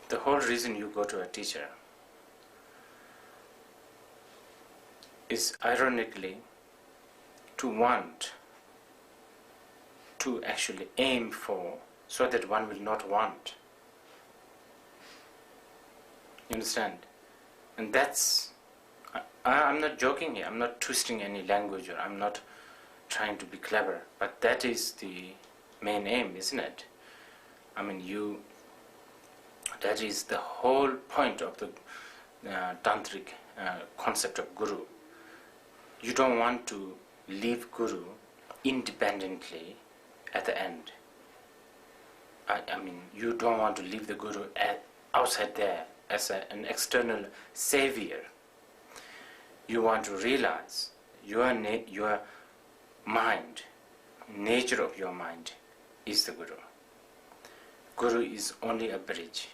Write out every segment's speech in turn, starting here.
the whole reason you go to a teacher is ironically to want, to actually aim for, so that one will not want. You understand? And that's, I'm not joking here, I'm not twisting any language, or I'm not trying to be clever, but that is the main aim, isn't it? I mean, that is the whole point of the tantric concept of guru. You don't want to leave guru independently at the end. I mean, you don't want to leave the guru outside there as an external savior. You want to realize your mind, nature of your mind is the guru. Guru is only a bridge.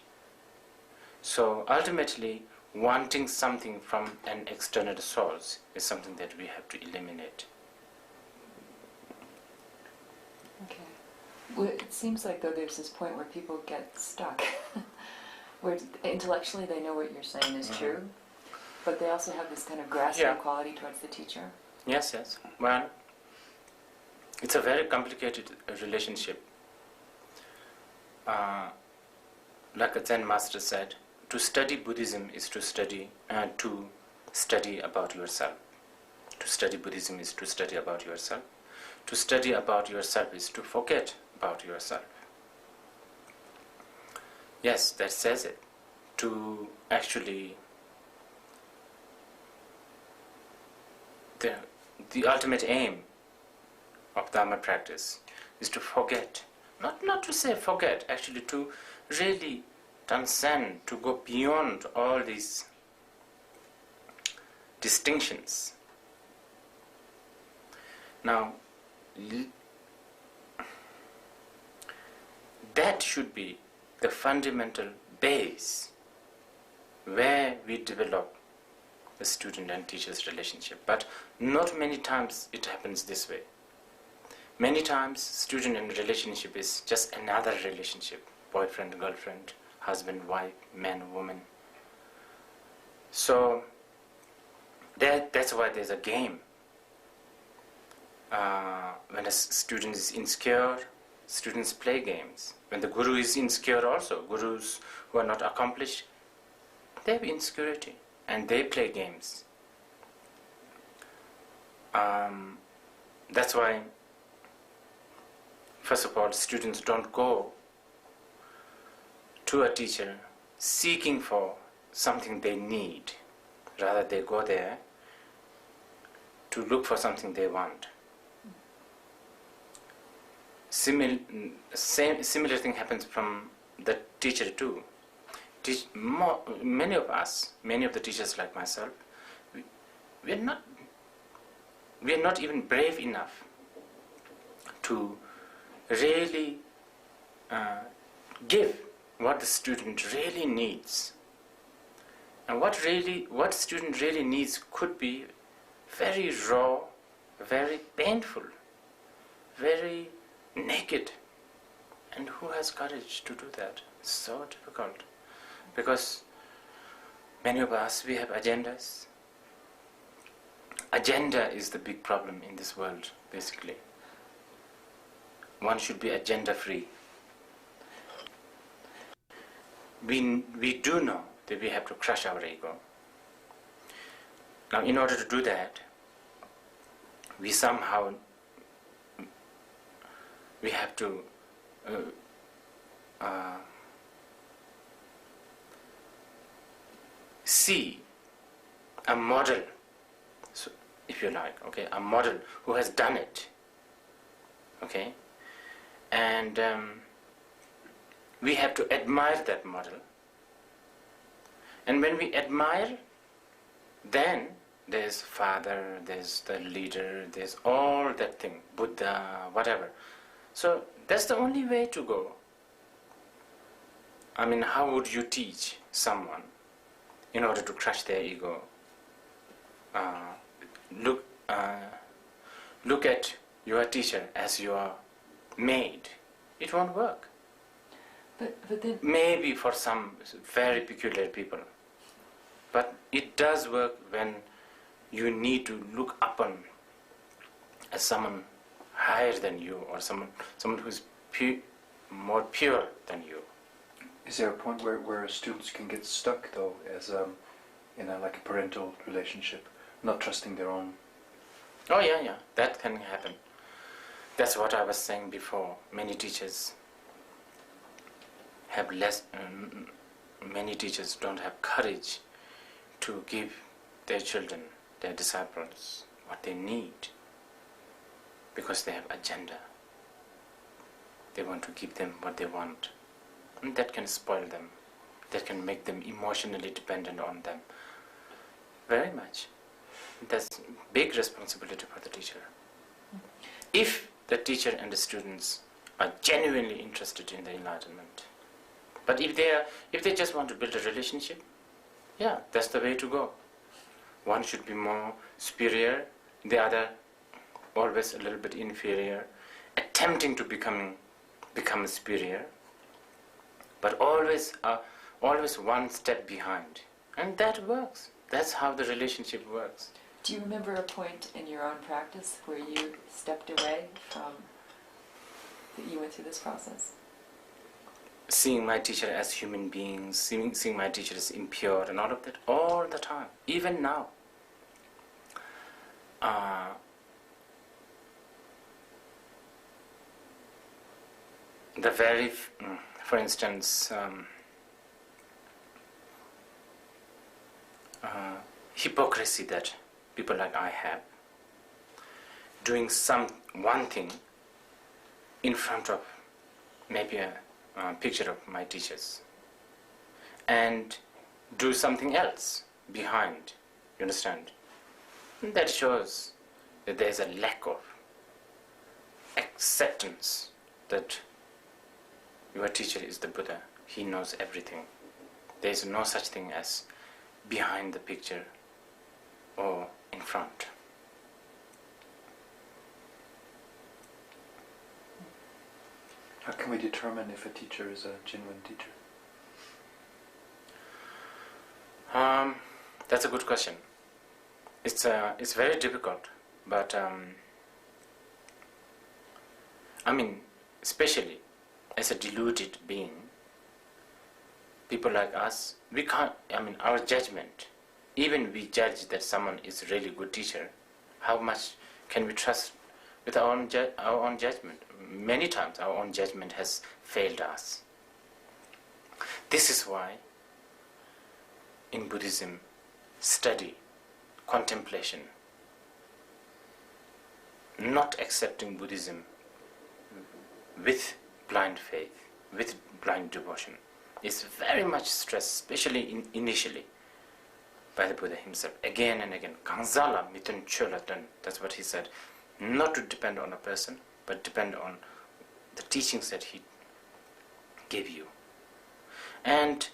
So ultimately, wanting something from an external source is something that we have to eliminate. Okay. Well, it seems like, though, there's this point where people get stuck, where intellectually they know what you're saying is true, but they also have this kind of grasping quality towards the teacher. Yes, yes. Well, it's a very complicated relationship. Like a Zen master said, to study Buddhism is to study about yourself. To study Buddhism is to study about yourself. To study about yourself is to forget about yourself. Yes, that says it. To actually, the ultimate aim of Dharma practice is to forget. Not to say forget, actually to really transcend, to go beyond all these distinctions. Now, that should be the fundamental base where we develop the student and teacher's relationship. But not many times it happens this way. Many times student and relationship is just another relationship, boyfriend, girlfriend, husband, wife, man, woman. So that's why there's a game. When a student is insecure, students play games. When the guru is insecure also, gurus who are not accomplished, they have insecurity and they play games. That's why, first of all, students don't go to a teacher seeking for something they need. Rather, they go there to look for something they want. Similar thing happens from the teacher too. Many of us, many of the teachers like myself, we are not even brave enough to really give what the student really needs. And what student really needs could be very raw, very painful, very naked. And who has courage to do that? It's so difficult. Because many of us, we have agendas. Agenda is the big problem in this world, basically. One should be agenda free. We do know that we have to crush our ego. Now, in order to do that, we have to see a model, so if you like, okay, a model who has done it, okay, and we have to admire that model. And when we admire, then there's father, there's the leader, there's all that thing, Buddha, whatever. So that's the only way to go. I mean, how would you teach someone in order to crush their ego? Look at your teacher as your maid. It won't work. But then maybe for some very peculiar people. But it does work when you need to look upon as someone higher than you, or someone who's more pure than you. Is there a point where students can get stuck, though, as in like a parental relationship, not trusting their own? Oh yeah, that can happen. That's what I was saying before. Many teachers have many teachers don't have courage to give their children, their disciples, what they need, because they have agenda. They want to give them what they want. And that can spoil them. That can make them emotionally dependent on them. Very much. That's big responsibility for the teacher. If the teacher and the students are genuinely interested in the enlightenment. But if they just want to build a relationship, yeah, that's the way to go. One should be more superior, the other always a little bit inferior, attempting to become superior, but always one step behind. And that works. That's how the relationship works. do you remember a point in your own practice where you stepped away from, that you went through this process? Seeing my teacher as human beings, seeing my teacher as impure and all of that, all the time, even now. The very, for instance, hypocrisy that people like I have, doing one thing in front of maybe a picture of my teachers, and do something else behind, you understand? And that shows that there is a lack of acceptance that your teacher is the Buddha. He knows everything. There is no such thing as behind the picture or in front. How can we determine if a teacher is a genuine teacher? That's a good question. It's very difficult, but I mean, especially as a deluded being, people like us, we can't, I mean, our judgment, even we judge that someone is a really good teacher, how much can we trust with our own judgment? Many times our own judgment has failed us. This is why in Buddhism, study, contemplation, not accepting Buddhism with blind faith, with blind devotion, is very much stressed, especially initially, by the Buddha himself, again and again. Gangsala mitun cholatan, that's what he said. Not to depend on a person, but depend on the teachings that he gave you. And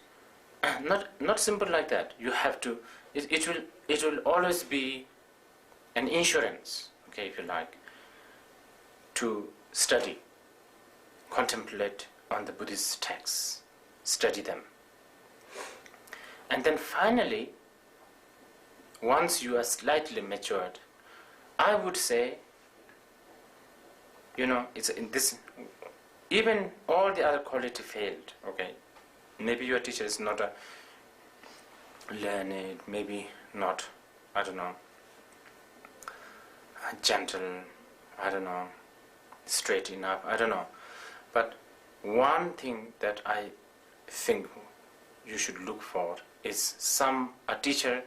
not simple like that. You have to, it will always be an insurance, okay, if you like, to study, contemplate on the Buddhist texts, study them. And then finally, once you are slightly matured, I would say, you know, it's in this, even all the other quality failed, okay? Maybe your teacher is not a learned, maybe not, I don't know, gentle, I don't know, straight enough, I don't know. But one thing that I think you should look for is a teacher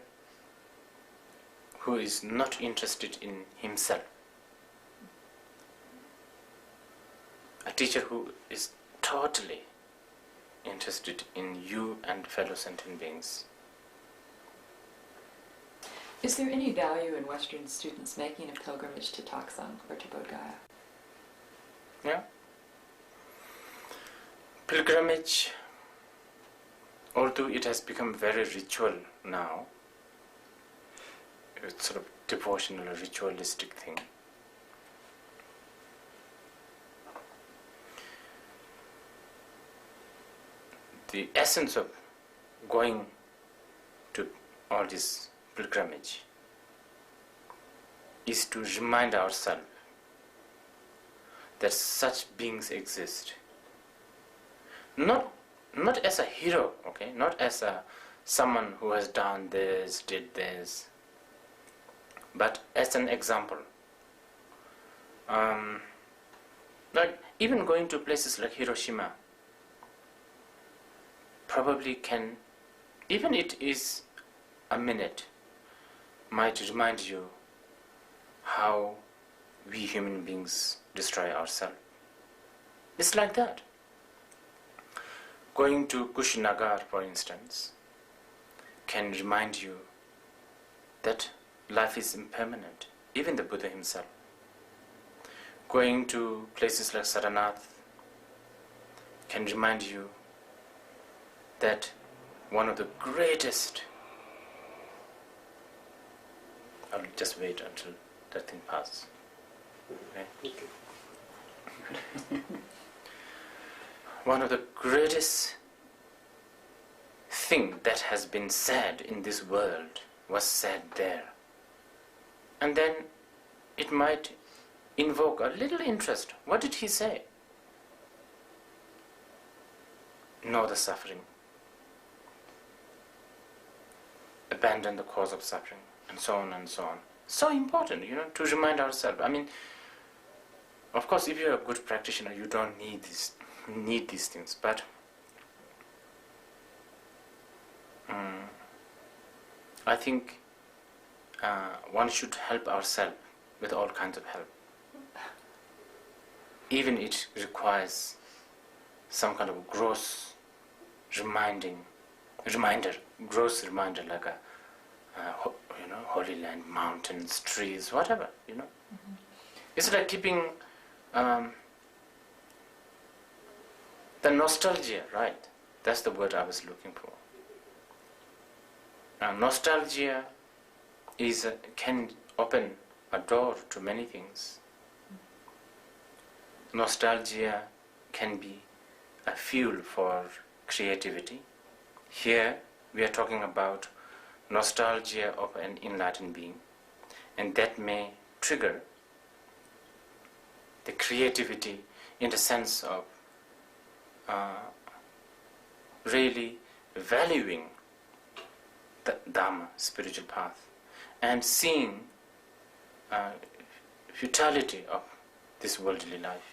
who is not interested in himself. A teacher who is totally interested in you and fellow sentient beings. Is there any value in Western students making a pilgrimage to Taksang or to Bodh Gaya? Yeah. Pilgrimage, although it has become very ritual now, it's sort of devotional or ritualistic thing. the essence of going to all this pilgrimage is to remind ourselves that such beings exist. Not as a hero, okay? Not as someone who has done this, did this, but as an example. Like even going to places like Hiroshima probably can, even it is a minute, might remind you how we human beings destroy ourselves. It's like that. Going to Kushinagar, for instance, can remind you that life is impermanent, even the Buddha himself. Going to places like Saranath can remind you that one of the greatest, I'll just wait until that thing passes. Okay? One of the greatest thing that has been said in this world was said there. And then it might invoke a little interest. What did he say? Know the suffering. Abandon the cause of suffering, and so on and so on. So important, to remind ourselves. I mean, of course, if you're a good practitioner, you don't need these things, but I think one should help ourselves with all kinds of help. Even it requires some kind of gross reminder like a holy land, mountains, trees, whatever, Mm-hmm. It's like keeping the nostalgia, right? That's the word I was looking for. Nostalgia can open a door to many things. Nostalgia can be a fuel for creativity. Here we are talking about nostalgia of an enlightened being, and that may trigger the creativity in the sense of really valuing the Dhamma, spiritual path, and seeing futility of this worldly life.